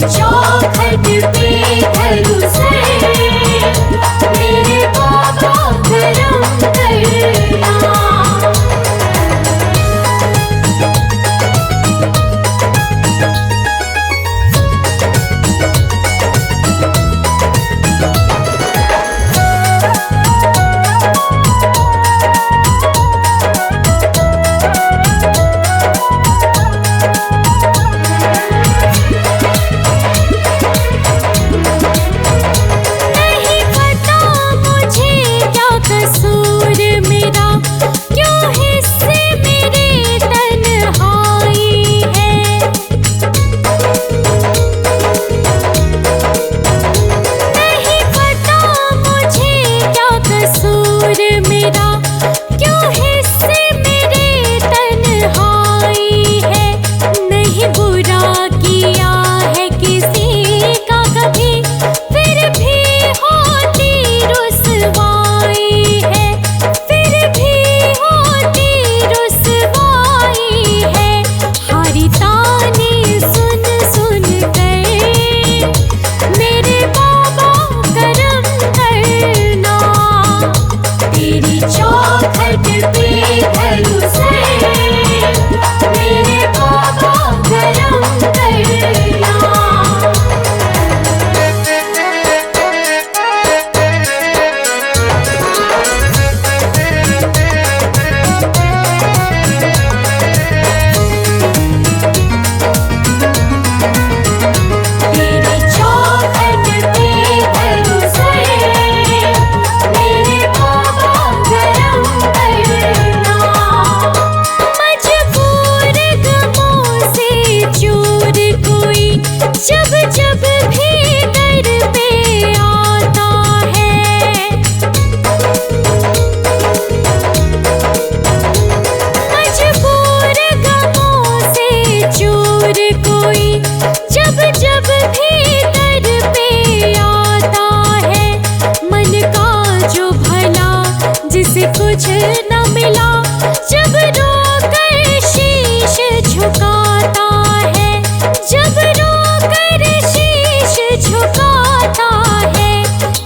चौखट पे धरूं सर, मेरे बाबा करम करना। कुछ न मिला जब रोकर शीश झुकाता है, जब रोकर शीश झुकाता है,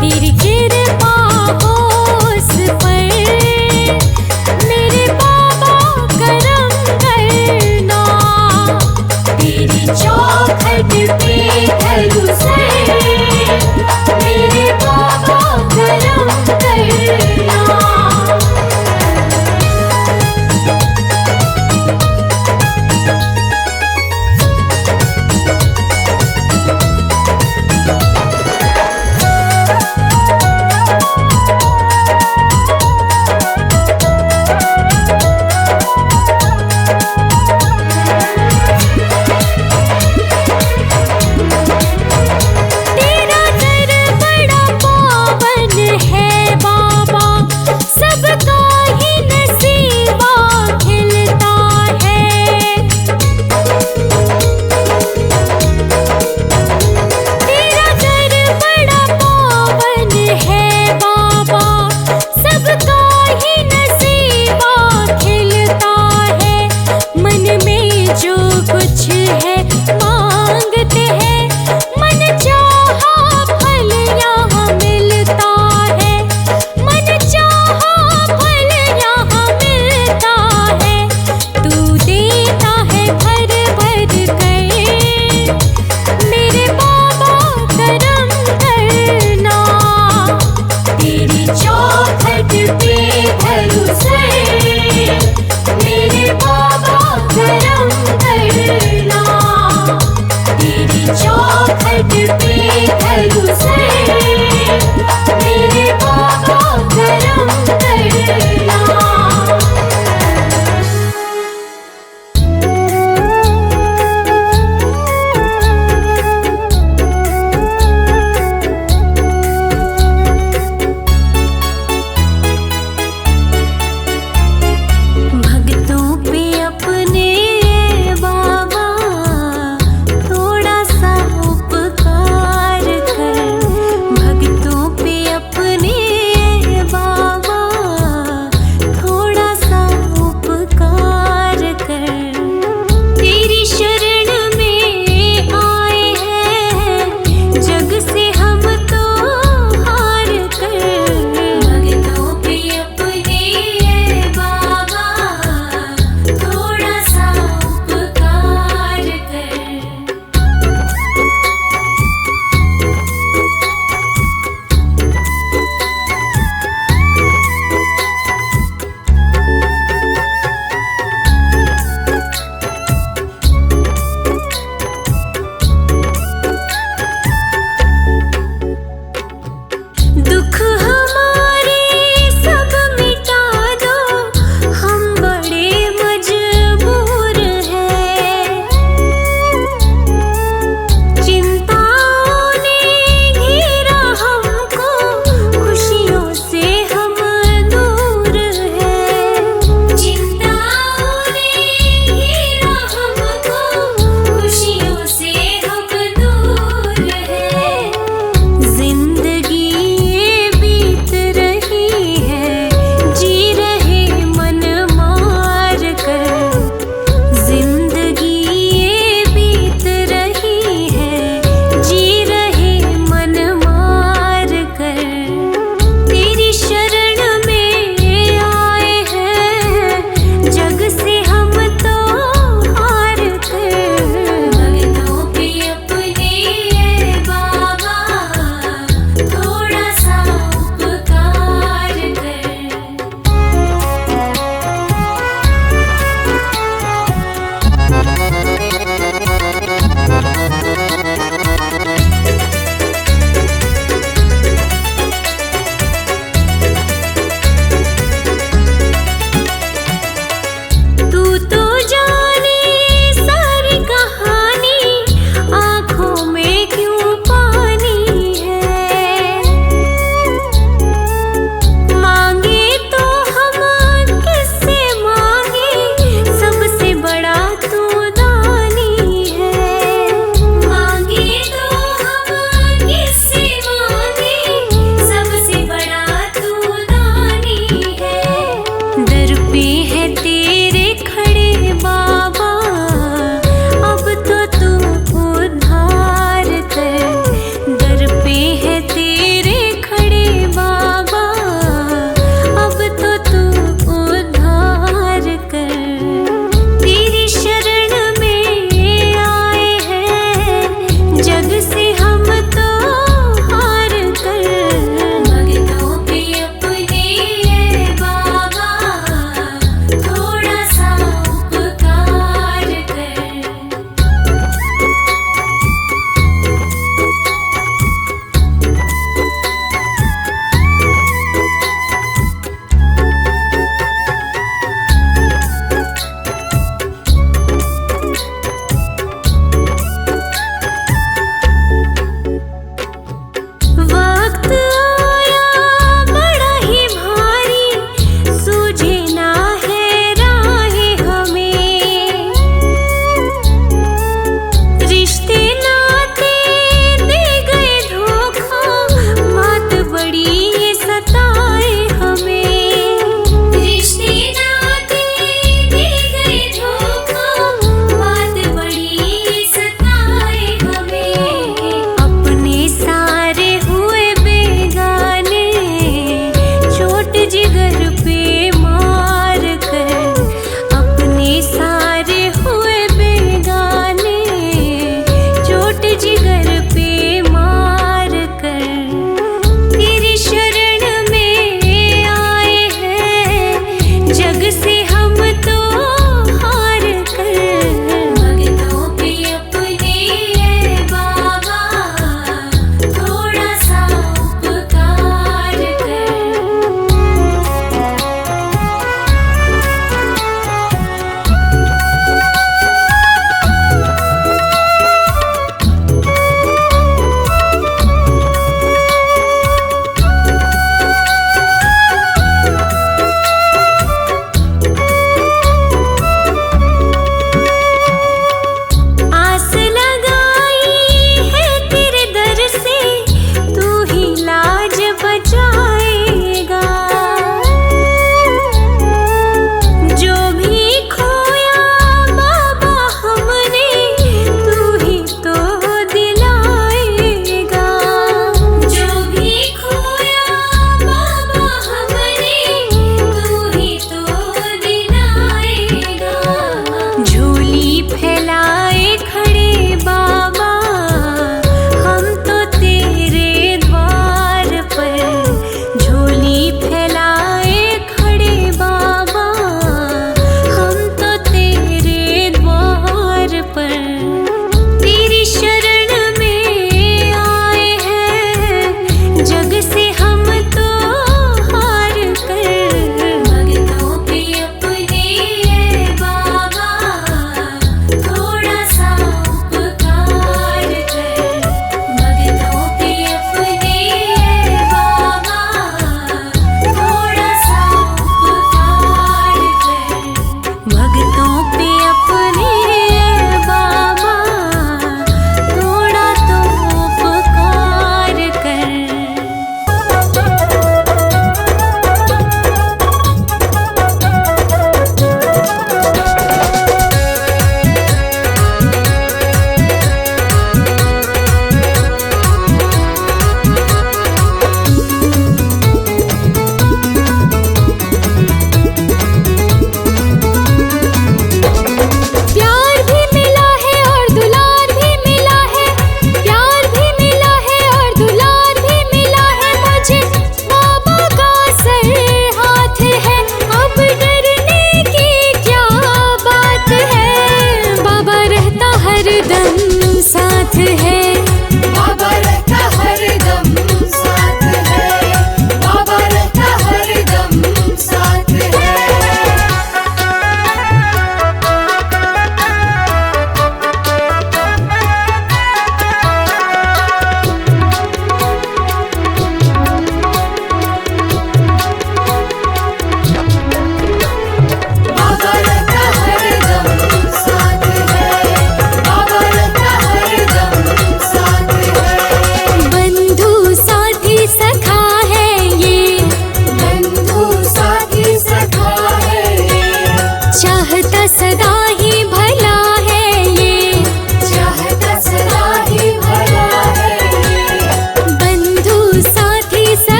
तेरी कृपा हो उस पर मेरे बाबा करम करना। तेरी चौखट पे धरूं सर, मेरे बाबा करम करना। थोड़ा सा उपकार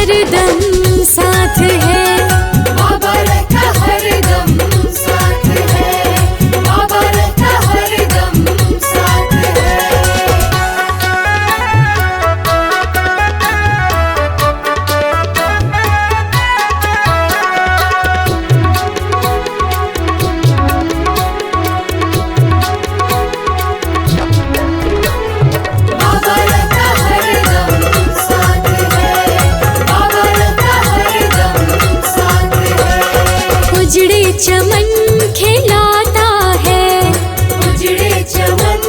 हरदम साथ है। बाबा रहता हरदम साथ है, बाबा रहता हरदम साथ है। बाबा रहता हरदम साथ है, बाबा रहता हरदम साथ है। उजड़े चमन खिलाता है, उजड़े चमन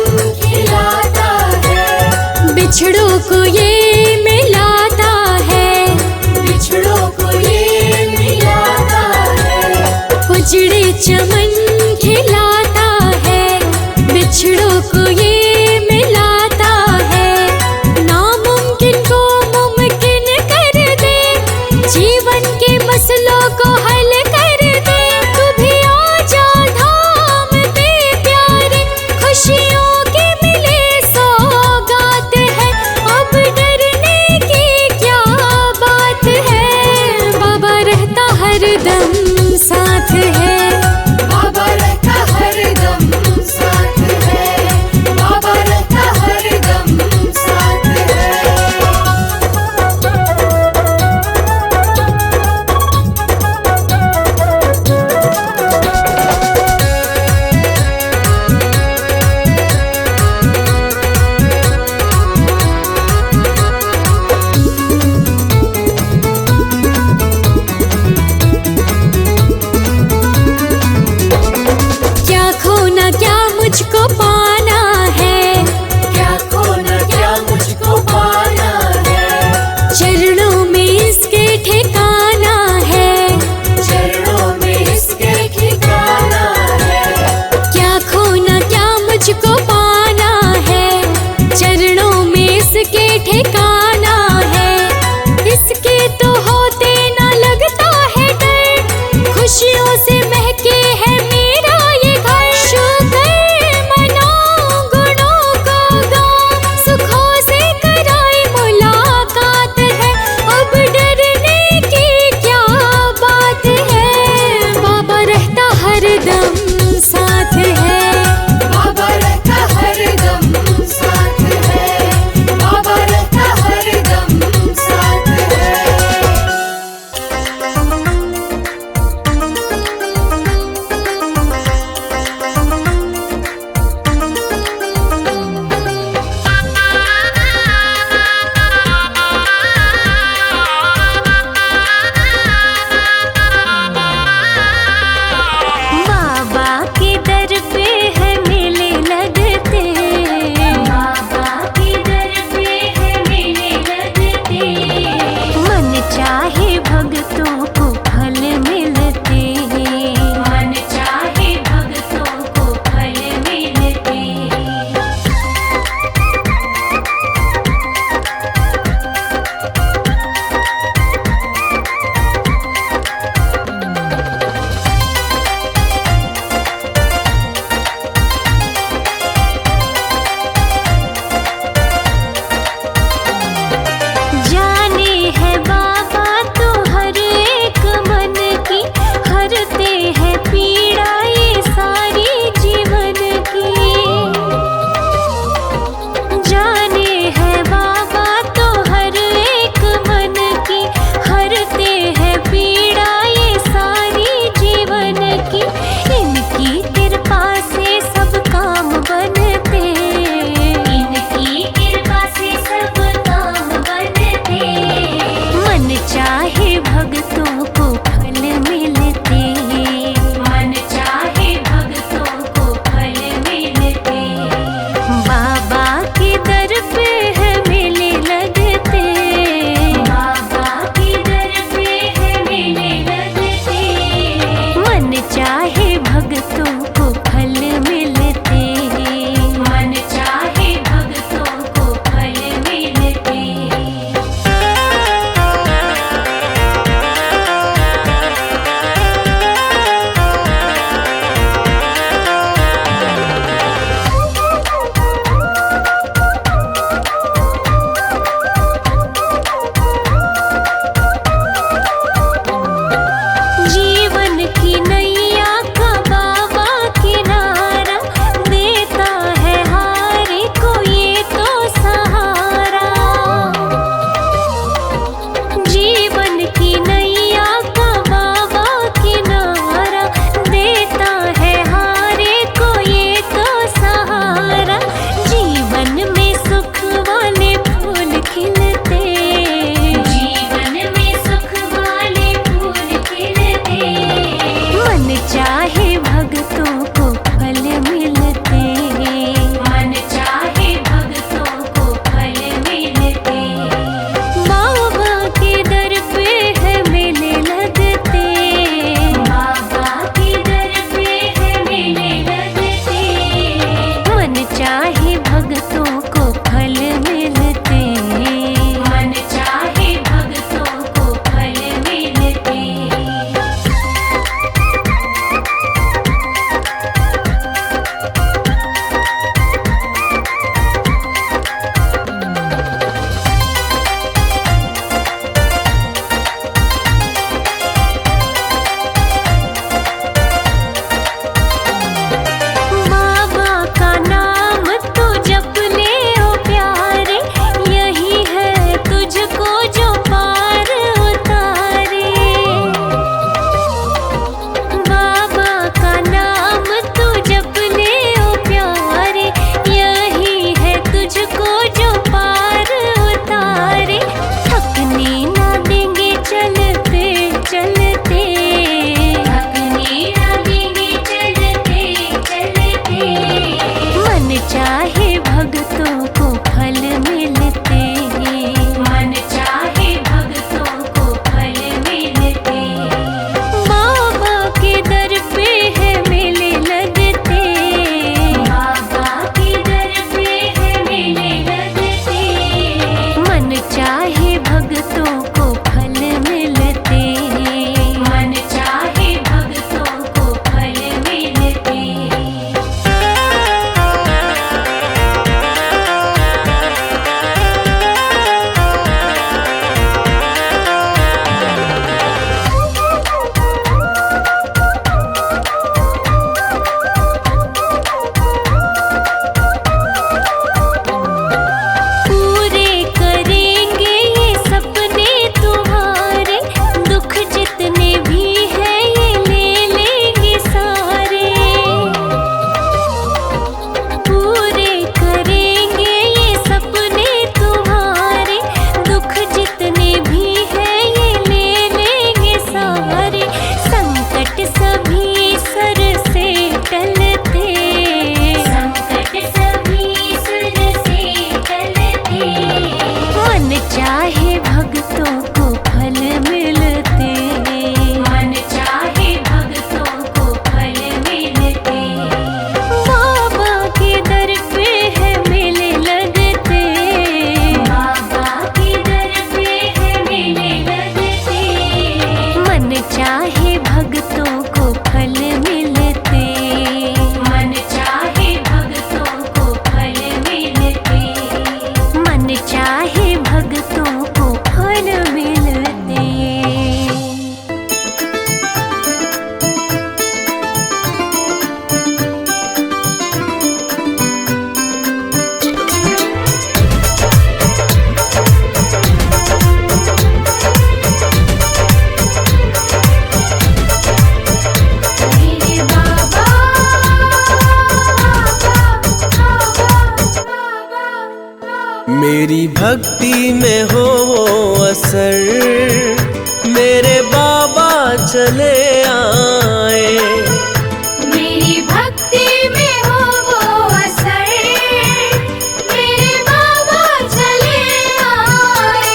खिलाता है, बिछड़ों को ये मिलाता है। बिछड़ों को ये मिलाता है। उजड़े चमन खिलाता है, बिछड़ों को ये मिलाता है। नामुमकिन को मुमकिन कर दे, जीवन के मसलों को हल कर दे। तू भी आ जा धाम पे प्यारे, खुशियों की मिले सौगात है। अब डरने की क्या बात है, बाबा रहता हरदम साथ है। भक्ति में हो वो असर, मेरे बाबा चले आए। मेरी भक्ति में हो वो असर, मेरे बाबा चले आए।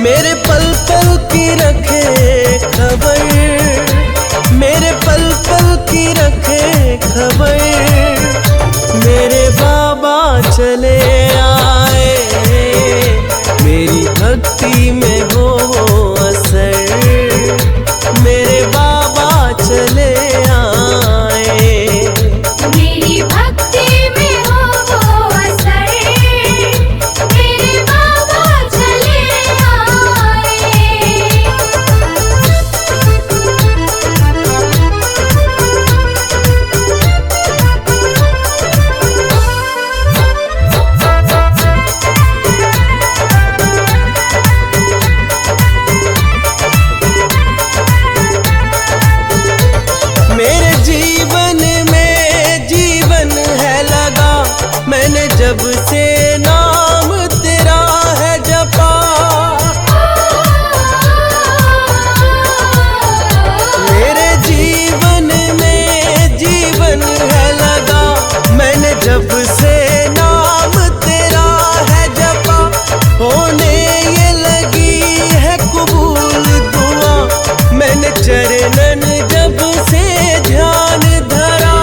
मेरे पल पल की रखे खबर, मेरे पल पल की रखे खबर, मेरे बाबा चले आए। मेरी भक्ति में हो वो असर, मेरे बाबा चले आए। मेरी भक्ति में हो वो असर, मेरे बाबा चले मेरे जीवन में जीवन है लगा, मैंने जब से नाम तेरा है जपा। मेरे जीवन में जीवन है लगा, मैंने जब से नाम तेरा है जपा। होने ये लगी है कबूल दुआ, मैंने चरणन जब से ध्यान धरा।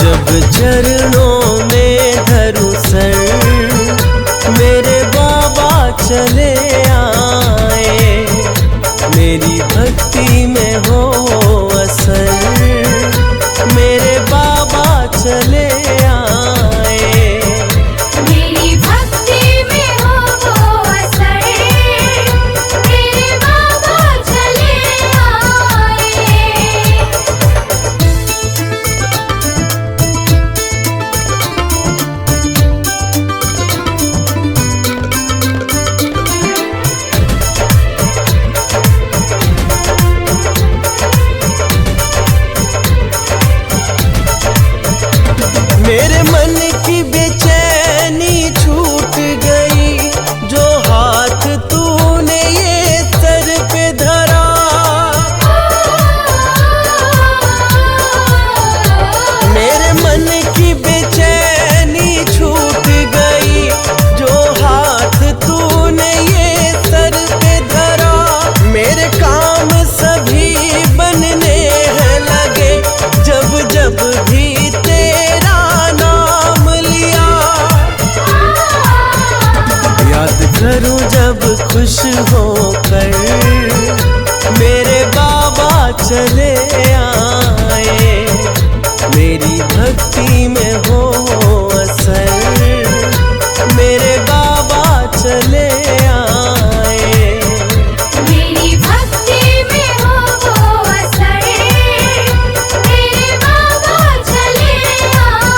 जब चरणों में धरूं सर, मेरे बाबा चले आए। मेरी भक्ति में हो असर, मेरे बाबा चले आए। मेरी भक्ति में हो वो असर, मेरे बाबा चले आए। मेरे मन की बेचैनी छूट गई, जो हाथ तूने ये सर पे धरा। मेरे मन की बेचैनी छूट गई, जो हाथ तूने ये सर पे धरा। मेरे काम सभी बनने हैं लगे, जब जब भी तेरा नाम लिया। याद करूं जब खुश होकर, मेरे बाबा चले आए। मेरी भक्ति में हो असर, मेरे बाबा चले आए। मेरी भक्ति में हो वो असर, मेरे बाबा चले आए।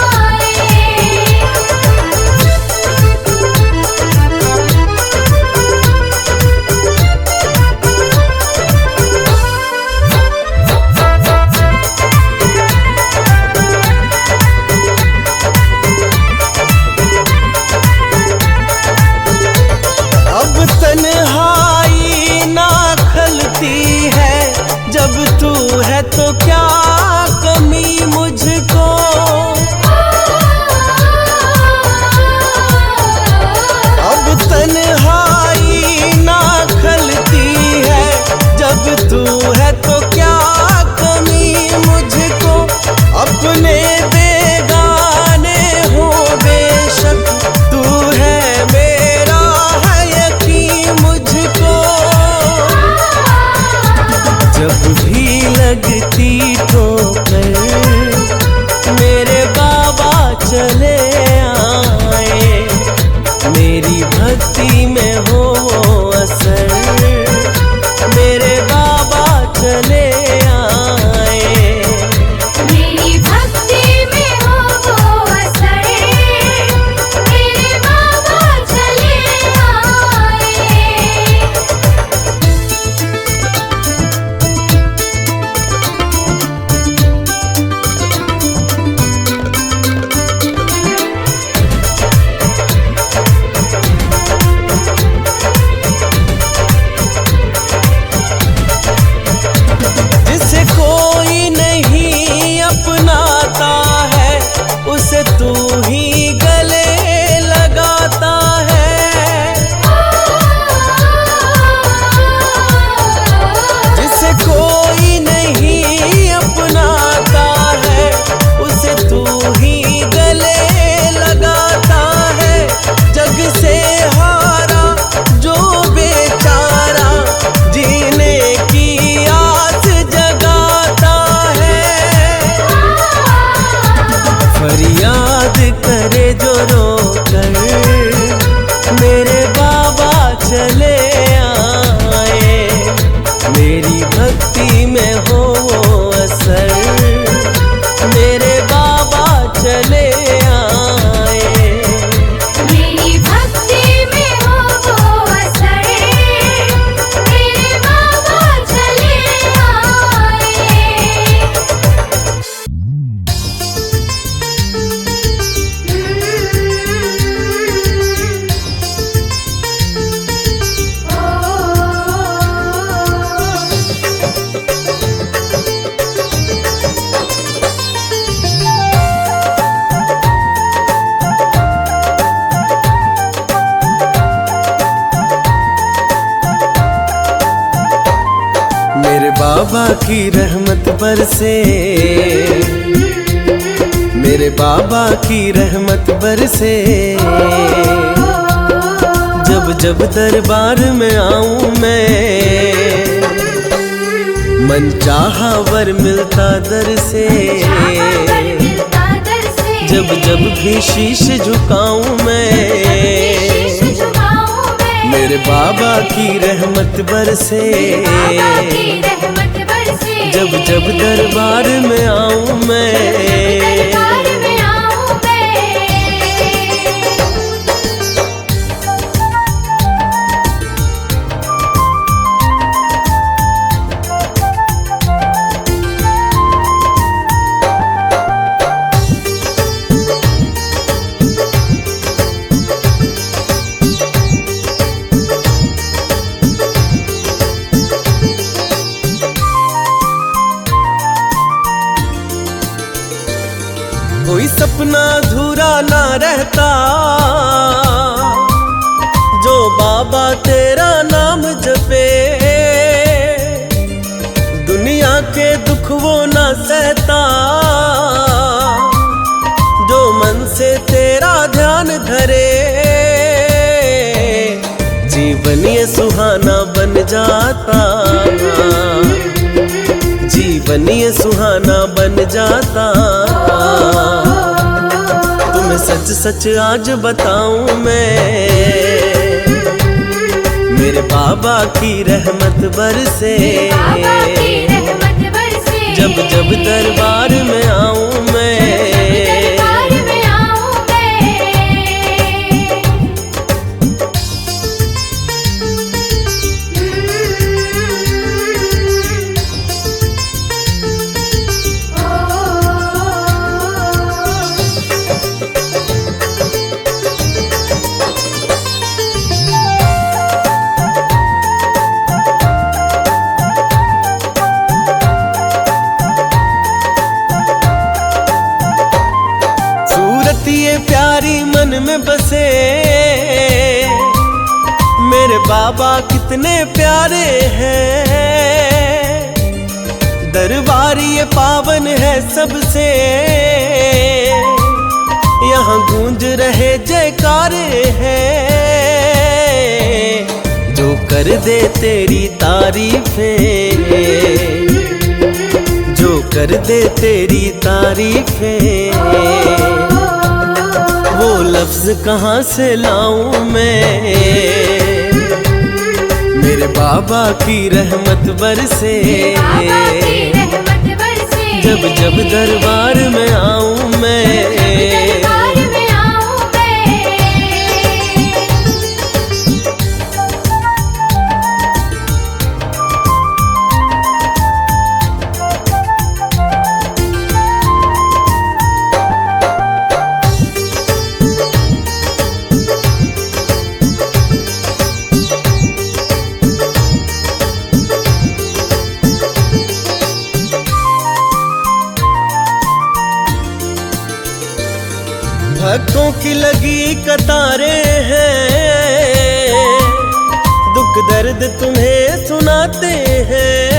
बाबा की रहमत बरसे, मेरे बाबा की रहमत बरसे। जब जब दरबार में आऊं मैं, मन चाहा वर मिलता दर से। जब जब भी शीश झुकाऊं मैं, मेरे बाबा की रहमत बरसे। जब जब दरबार में आऊं मैं, कोई सपना अधूरा ना रहता, जो बाबा तेरा नाम जपे। दुनिया के दुख वो ना सहता, जो मन से तेरा ध्यान धरे। जीवन ये सुहाना बन जाता, जीवन ये सुहाना बन जाता। तुम्हें सच सच आज बताऊं मैं, मेरे बाबा की रहमत बरसे। जब जब दरबार में आऊं मैं, ये प्यारी मन में बसे। मेरे बाबा कितने प्यारे हैं, दरबार ये पावन है सबसे। यहाँ गूंज रहे जयकारे हैं, जो कर दे तेरी तारीफें, जो कर दे तेरी तारीफें। वो लफ्ज कहाँ से लाऊं मैं, मेरे बाबा की रहमत बरसे। जब जब दरबार में आऊं मैं, भक्तों की लगी कतारें हैं, दुख दर्द तुम्हें सुनाते हैं।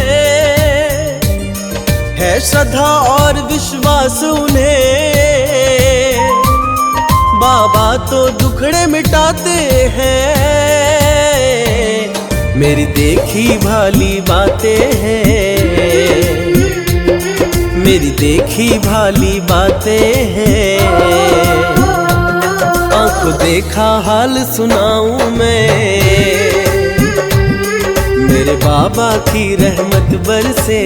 है श्रद्धा और विश्वास उन्हें, बाबा तो दुखड़े मिटाते हैं। मेरी देखी भाली बातें हैं, मेरी देखी भाली बातें हैं। आंखों देखा हाल सुनाऊं मैं, मेरे बाबा की रहमत बरसे।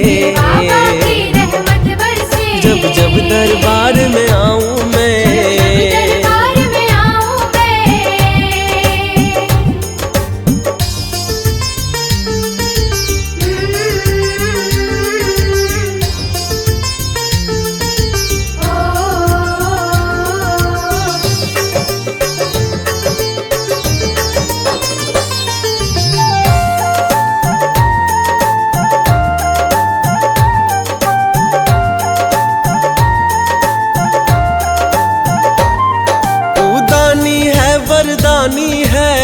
जब जब दरबार में आऊं मैं, वरदानी है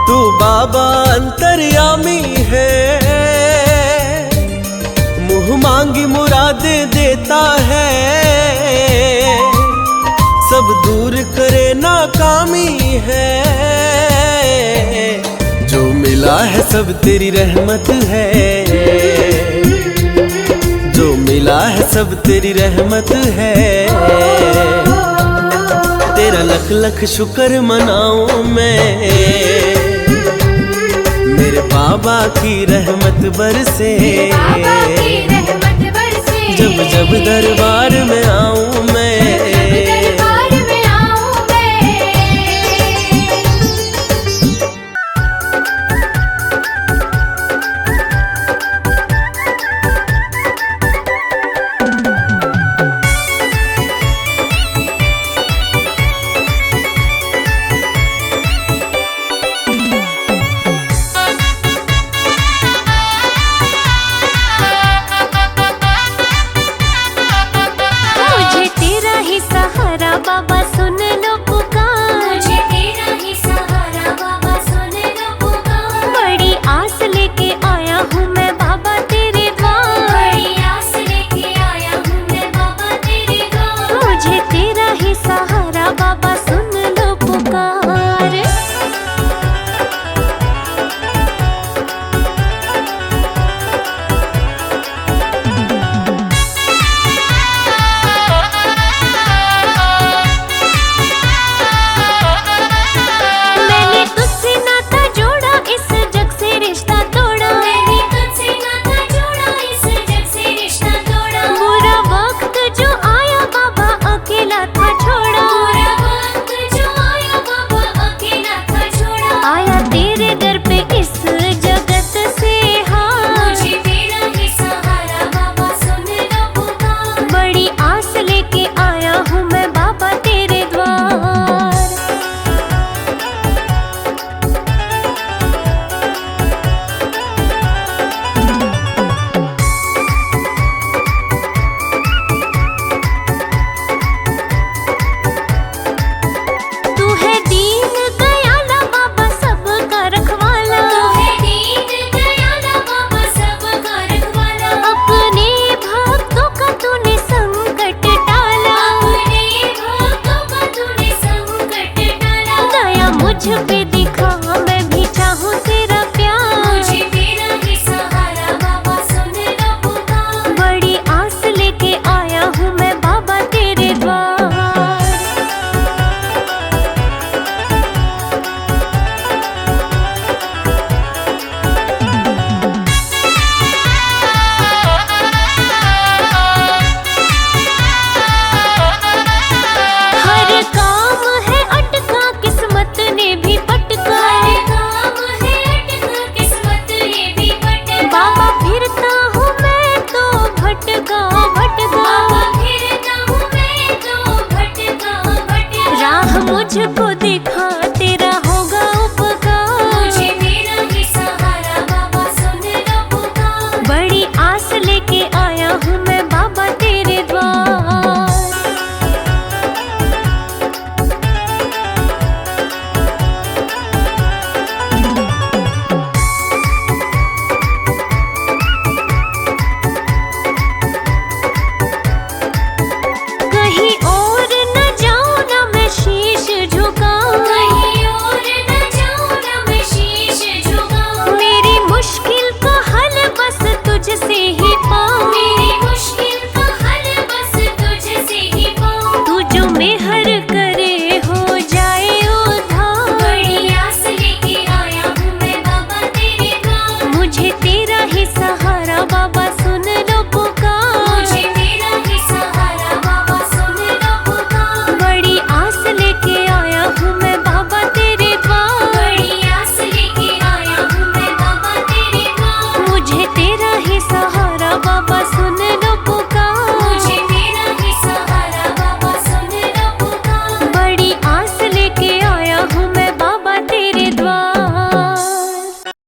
तू बाबा, अंतर्यामी है। मांगी मुरादें देता है, सब दूर करे नाकामी है। जो मिला है सब तेरी रहमत है, जो मिला है सब तेरी रहमत है। तेरा लख लख शुक्र मनाऊं मैं, मेरे बाबा की रहमत बरसे। बाबा की रहमत बरसे। जब जब दरबार में आऊं मैं, दरबार में आऊं मैं। मुझे तेरा ही सहारा बाबा सुन लो पुकार, मुझे तेरा ही सहारा बाबा सुन लो पुकार। बड़ी आस लेके आया हूँ मैं बाबा तेरे द्वार। बड़ी आस लेके आया हूँ मैं बाबा तेरे द्वार। मुझे तेरा ही सहारा बाबा सुन लो पुकार। मैंने तुझसे नाता जोड़ा, इस जग से रिश्ता तोड़ा। मैंने तुझसे नाता जोड़ा, इस जग से रिश्ता तोड़ा। बुरा वक्त जो आया बाबा अकेला था छोड़ा। बुरा वक्त जो आया बाबा अकेला था छोड़ा। आया तेरे दर पे इस जगत से हार। मुझे तेरा ही सहारा बाबा सुन लो पुकार। बड़ी आस लेके आया हूँ मैं बाबा तेरे द्वार। तू है दीन दयाला बाबा सबका रखवाला। तू है दीन दयाला बाबा सबका रखवाला। अपने भक्तों का तूने संकट टाला। अपने भक्तों का तूने संकट टाला। दया मुझ पे